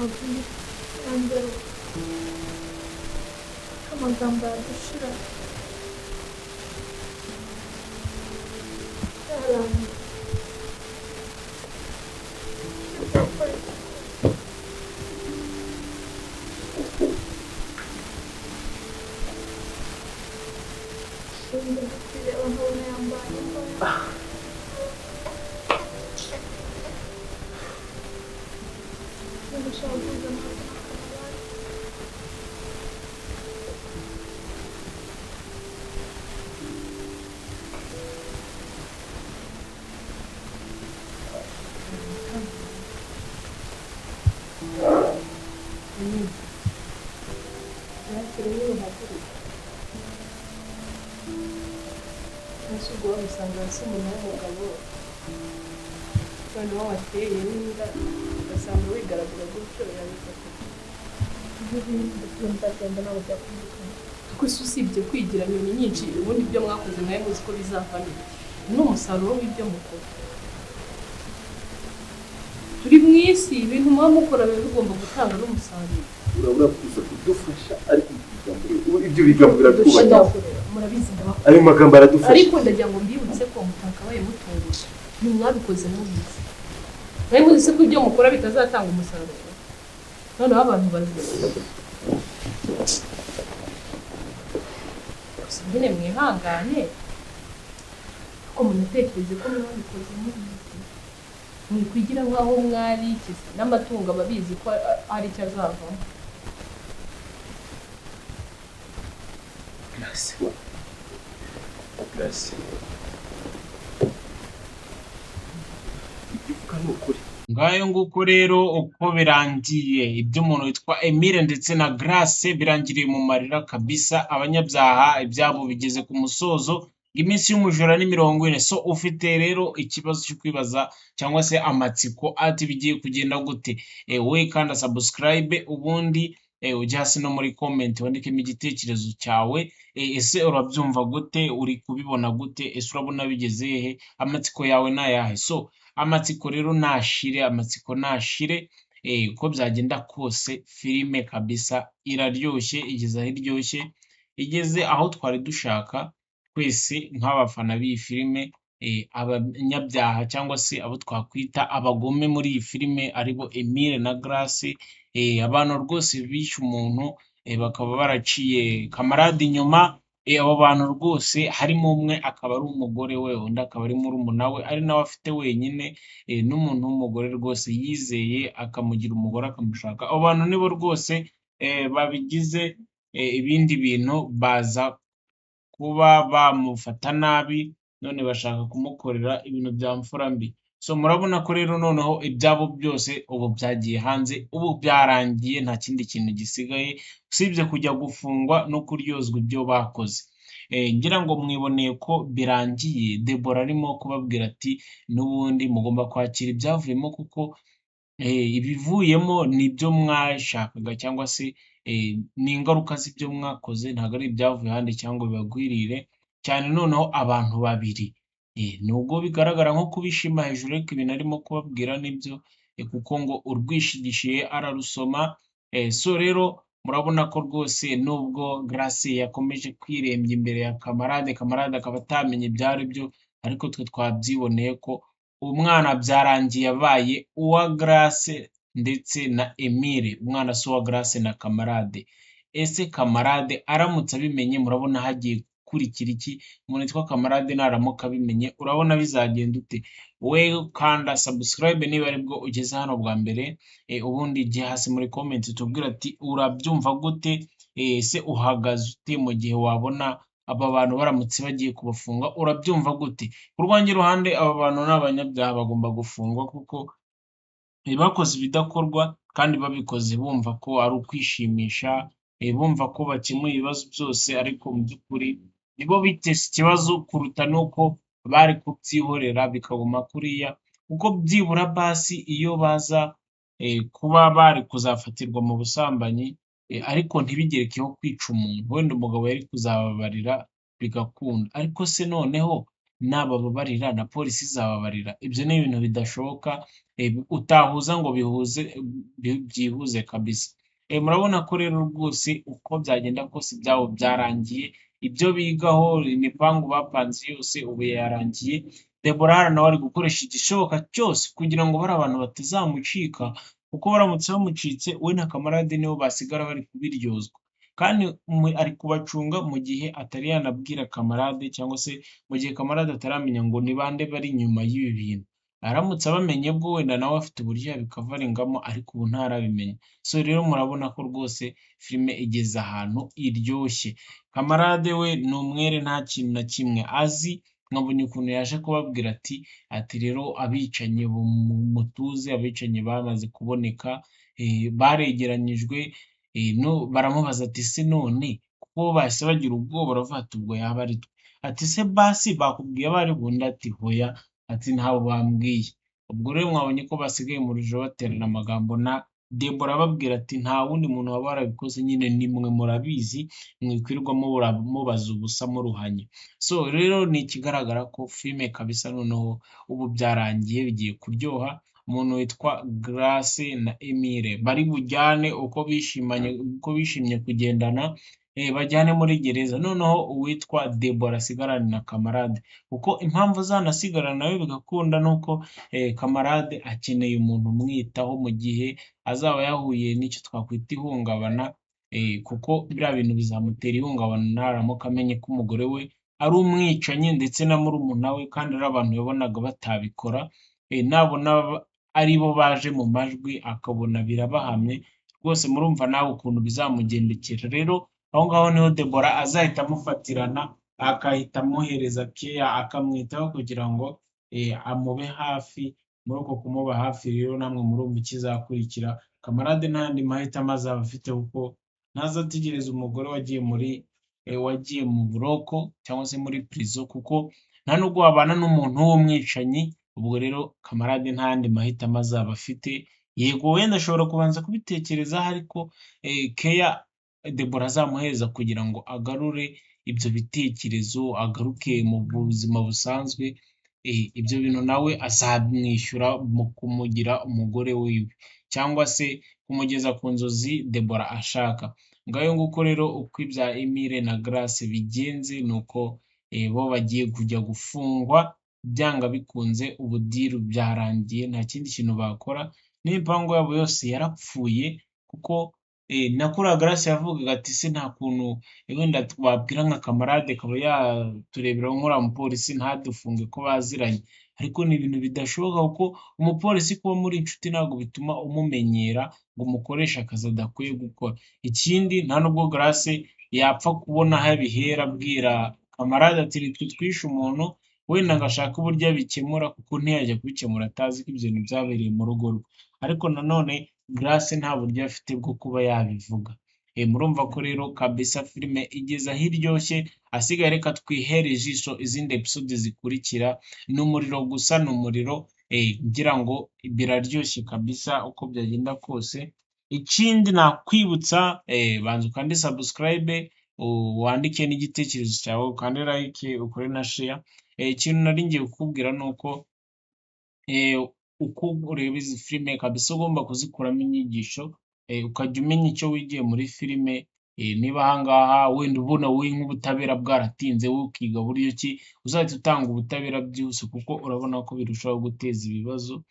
abiri yambere amagambo yadushira yarangiye kureba nkabona yambaye ndashaka kuza Nasugo usanga hasi umuntu w'umugabo noneho wateye n'inda ugasanga wigaragura gutyo yabifata ndagenda ntabwo byakumvikana kuko usibye kwigira nyoni nyinshi ubundi ibyo mwakoze mwaye muzi ko bizavamo n'umusaruro w'ibyo mukora turi mu isi ibintu muba mukora biba bigomba gutanga n'umusaruro urabura kuza kudufasha ariko ibyo bigambo biratwubaka murabizi ndabakora ayo magambo aradufasha ariko ndagira ngo mbibutse ko mutakabaye mutunguje ntimwabikoze mubizi mwaye muzi ko ibyo mukora bitazatanga umusaruro noneho abantu bazizi gusa nyine mwihangane ko munatekereze ko mwabikoze mubizi mwikwigira nk'aho mwarikize n'amatungo ababizi ko hari icyo azavamo Grazie. Ivuga ni ukuri. Ngayo nguko rero uko birangiye iby'umuntu witwa Emile ndetse na Grace birangiriye mu marira kabisa abanyabyaha ibyabo bigeze ku musozo iminsi y'umujura ni 40. So ufite rero ikibazo cyo kwibaza cyangwa se amatsiko ati bigiye kugenda gute we kanda subscribe ubundi ujya hasi no muri comment wandikemo igitekerezo cyawe ese urabyumva gute uri kubibona gute ese urabona bigeze he amatsiko yawe nayahe so amatsiko rero nashire uko byagenda kose filime kabisa iraryoshye igeze aho iryoshye igeze aho twari dushaka twese nk'abafana b'iyi filime abanyabyaha cyangwa se abo twakwita abagome muri iyi filime aribo Emile na Grace abantu rwose bishe umuntu bakaba baraciye kamarade inyuma abo bantu rwose harimo umwe akaba ari umugore we undi akaba ari murumuna we ari nawe afite wenyine n'umuntu w'umugore rwose yizeye akamugira umugore akamushaka abo bantu nibo rwose babigize ibindi bintu baza kuba bamufata nabi none bashaka kumukorera ibintu bya mfura mbi so murabona ko rero noneho ibyabo byose ubu byagiye hanze ubu byarangiye nta kindi kintu gisigaye usibye kujya gufungwa no kuryozwa ibyo bakoze ngira ngo mwiboneye ko birangiye Deborah arimo kubabwira ati n'ubundi mugomba kwakira ibyavuyemo kuko ibivuyemo nibyo mwashakaga cyangwa se ni ingaruka z'ibyo mwakoze ntabwo ari ibyavuye ahandi cyangwa bibagwirire cyane noneho abantu babiri nubwo bigaragara nko kubishima hejuru ariko ibintu arimo kubabwira nibyo kuko ngo urwishigishiye ararusoma so rero murabona ko rwose nubwo Grace yakomeje kwirembya imbere ya kamarade akaba atamenye ibyari byo ariko twe twabyiboneye ko umwana byarangiye yabaye uwa Grace ndetse na Emile umwana si uwa Grace na kamarade ese kamarade aramutse abimenye murabona hagiye kurikira iki umuntu witwa kamarade naramuka abimenye urabona bizagenda ute we kanda subscribe niba aribwo ugeze hano bwa mbere ubundi igihe hasi muri comment tubwira ati urabyumva gute ese uhagaze ute mu gihe wabona aba bantu baramutse bagiye kubafunga urabyumva gute ku rwanjye ruhande aba bantu n'abanyabyaha bagomba gufungwa kuko bakoze ibidakorwa kandi babikoze bumva ko ari ukwishimisha bumva ko bakemuye ibibazo byose ariko mu by'ukuri nibo bitese ikibazo kuruta nuko bari kubyihorera bikaguma kuriya kuko byibura basi iyo baza kuba bari kuzafatirwa mu busambanyi ariko ntibigerekeho kwica umuntu wenda umugabo yari kuzababarira bigakunda ariko se noneho nabababarira na polisi izababarira. Ibyo ni ibintu bidashoboka, utahuza ngo byihuze kabisa. Murabona ko rero rwose uko byagenda kose ibyabo byarangiye, ibyo bigaho imipangu bapanze yose ubu yarangiye. Deborah nawe ari gukoresha igishoboka cyose kugira ngo bari abantu batazamucika, kuko baramutse bamucitse we na kamarade nibo basigara bari kubiryozwa, kandi ari kubacunga mu gihe atari yanabwira kamarade, cyangwa se mu gihe kamarade ataramenya ngo ni bande bari inyuma y'ibi bintu. Aramutse abamenye bwo wenda nawe afite uburyo yabikavaringamo, ariko ubu ntarabimenya. So rero murabona ko rwose filime igeze ahantu iryoshye. Kamarade we ni umwere, nta kintu na kimwe azi. Mwabonye ukuntu yaje kubabwira ati rero abicanyi mutuze, abicanyi bamaze kuboneka, baregeranyijwe, baramubaza ati se none kuko bahise bagira ubwoba, baravuga ati ubwo yaba ari twe, ati se basi bakubwiye abari bundi, ati hoya, ati ntabwo bambwiye. Ubwo rero mwabonye ko basigaye mu rujijo baterana amagambo, na Deborah ababwira ati nta wundi muntu waba warabikoze, nyine nimwe murabizi, mwikwirirwa mubaza ubusa muruhanye. So rero ni ikigaragara ko filime kabisa noneho ubu byarangiye, bigiye kuryoha. Umuntu witwa Grace na Emile bari bujyane uko bishimye kugendana, bajyane muri gereza. Noneho uwitwa Deborah asigarane na kamarade, kuko impamvu zanasigarana nawe bigakunda nuko kamarade akeneye umuntu umwitaho mu gihe azaba yahuye n'icyo twakwita ihungabana, kuko biriya bintu bizamutera ihungabana naramuka amenye ko umugore we ari umwicanyi, ndetse na murumuna we, kandi ari abantu yabonaga batabikora. Nabona ari bo baje mu majwi akabona birabahamye, rwose murumva nawe ukuntu bizamugendekera. Rero aho ngaho niho Deborah azahita amufatirana, akahita amuhereza keya, akamwitaho kugira ngo amube hafi. Muri uko kumuba hafi rero namwe murumva ikizakurikira. Kamarade n'andi mahitamo azaba afite, kuko ntazategereza umugore wagiye mu buroko cyangwa se muri prison, kuko nta nubwo wabana n'umuntu w'umwicanyi. Ubwo rero kamarade ntandi mahitamo azaba afite. Yego wenda ashobora kubanza kubitekerezaho, ariko keya Deborah azamuhereza kugira ngo agarure ibyo bitekerezo, agaruke mu buzima busanzwe, ibyo bintu nawe azamwishyura mu kumugira umugore wiwe, cyangwa se kumugeza ku nzozi Deborah ashaka. Ngayo nguko rero uko ibya Emile na Grace bigenze, nuko bo bagiye kujya gufungwa byanga bikunze. Ubu diru byarangiye, nta kindi kintu bakora, n'imipango yabo yose yarapfuye, kuko nakura Grace yavugaga ati se nta kuntu wenda twabwira nka kamarade akaba yaturebera nk'uriya mupolisi ntadufunge ko baziranye, ariko ni ibintu bidashoboka, kuko umupolisi kuba muri inshuti ntabwo bituma umumenyera ngo umukoreshe akazi adakwiye gukora. Ikindi nta nubwo Grace yapfa kubona aho abihera abwira kamarade ati twe twishe umuntu, wenda ngo ashaka uburyo abikemura, kuko ntiyajya kubikemura atazi ko ibyo bintu byabereye mu rugo rwe. Ariko nanone Grace nta buryo afite bwo kuba yabivuga. Murumva ko rero kabisa filime igeze aho iryoshye. Asigaye reka twihere ijisho izindi episode zikurikira. Ni umuriro gusa, ni umuriro, ngira ngo biraryoshye kabisa uko byagenda kose. Ikindi nakwibutsa, banza ukande subscribe, wandike n'igitekerezo cyawe, ukande like, ukore na share. Ikintu nari ngiye kukubwira ni uko uko ureba izi filime kabisa ugomba kuzikuramo inyigisho, ukajya umenya icyo wigiye muri filime. Niba ahangaha wenda ubona wowe nk'ubutabera bwaratinze, wowe ukiga buryo ki uzahita utanga ubutabera byihuse, kuko urabona ko birushaho guteza ibibazo,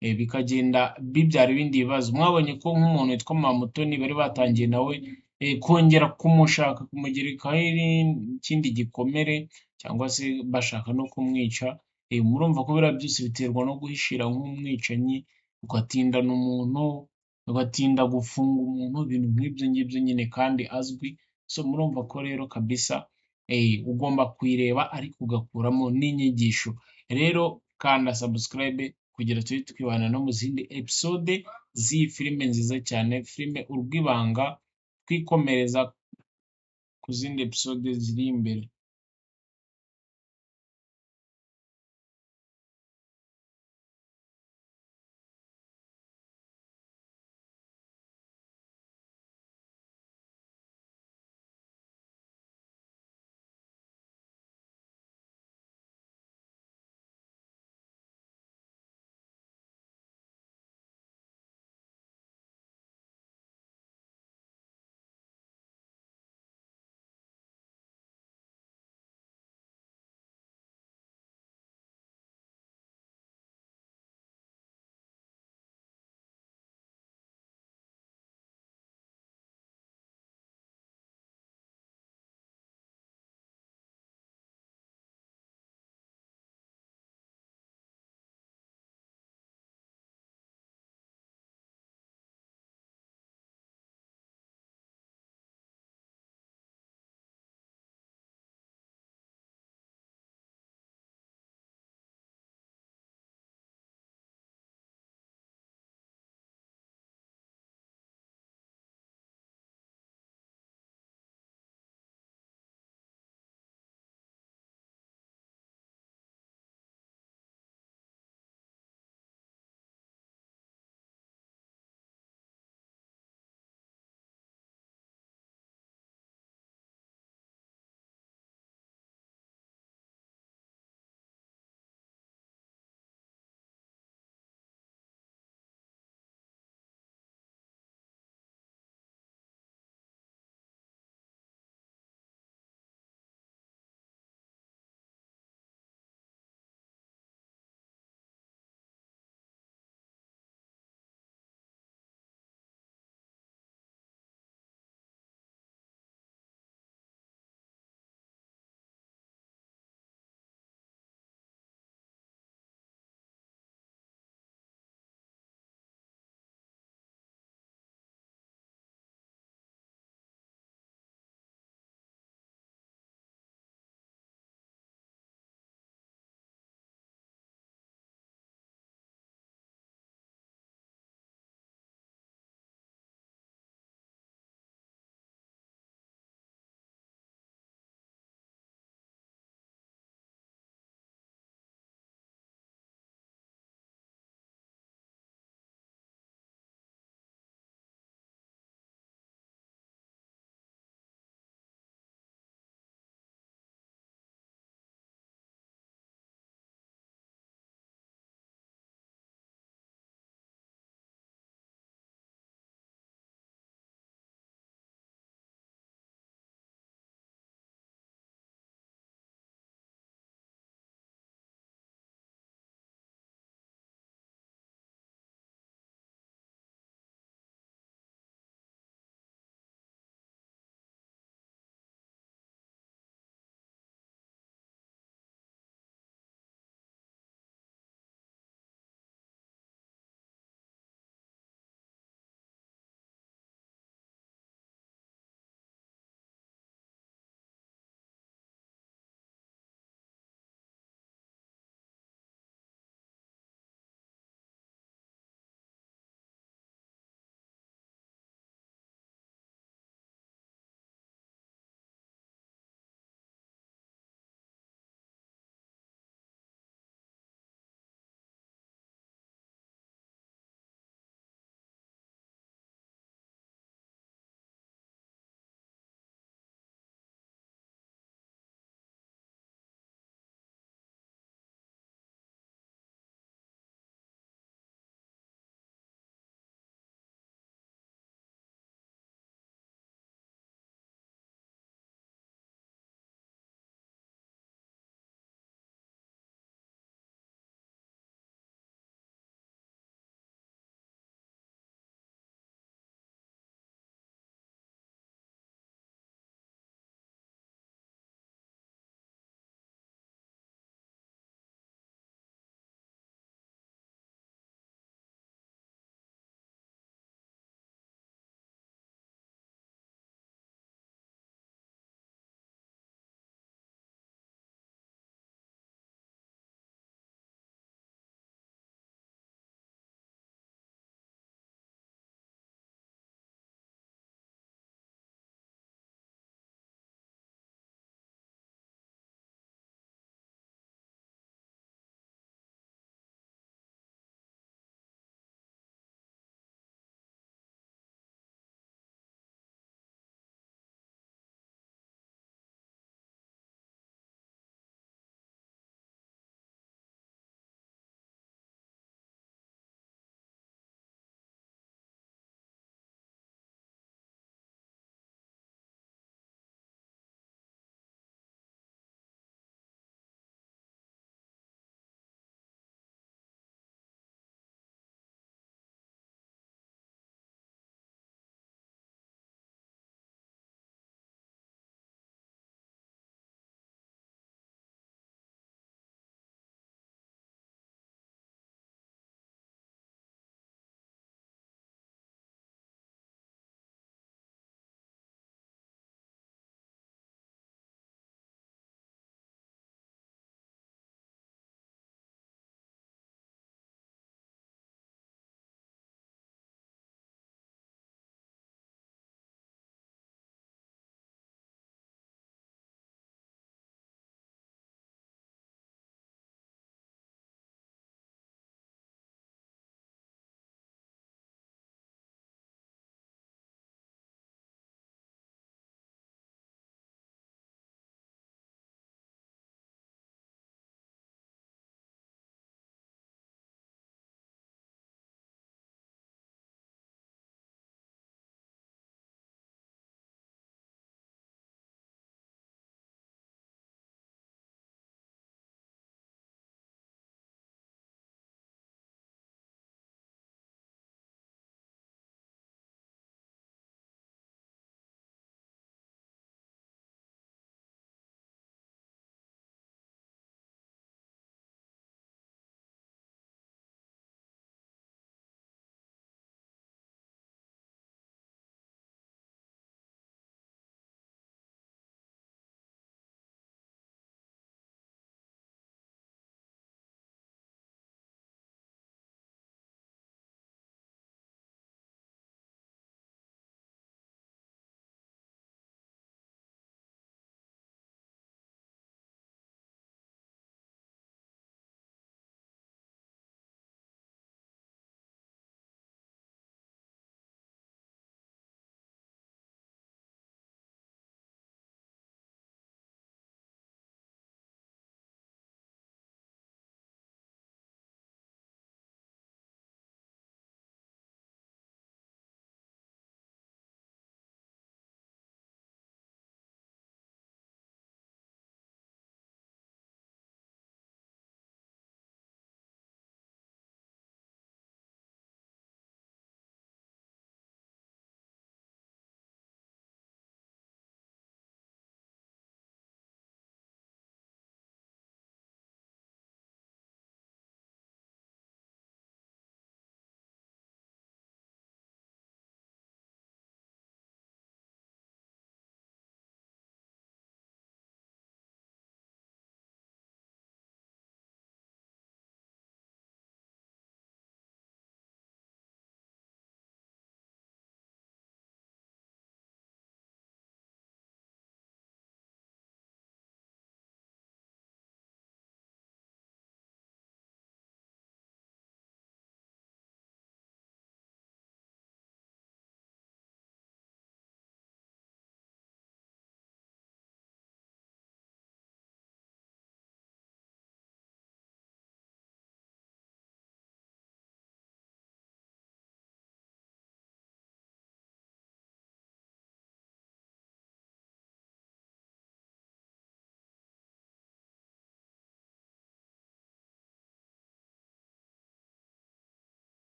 bikagenda bibyara ibindi bibazo. Mwabonye ko nk'umuntu witwa Mamutoni bari batangiye nawe kongera kumushaka kumugerekaho ikindi gikomere, cyangwa se bashaka no kumwica. Murumva ko biriya byose biterwa no guhishira nk'umwicanyi, ugatindana umuntu, ugatinda gufunga umuntu, ibintu nk'ibyo ngibyo nyine kandi azwi. So murumva ko rero kabisa ugomba kuyireba ariko ugakuramo n'inyigisho. Rero kanda subscribe kugira tujye twibana no mu zindi episode z'iyi filime nziza cyane, filime Urw'ibanga, twikomereza ku zindi episode ziri imbere.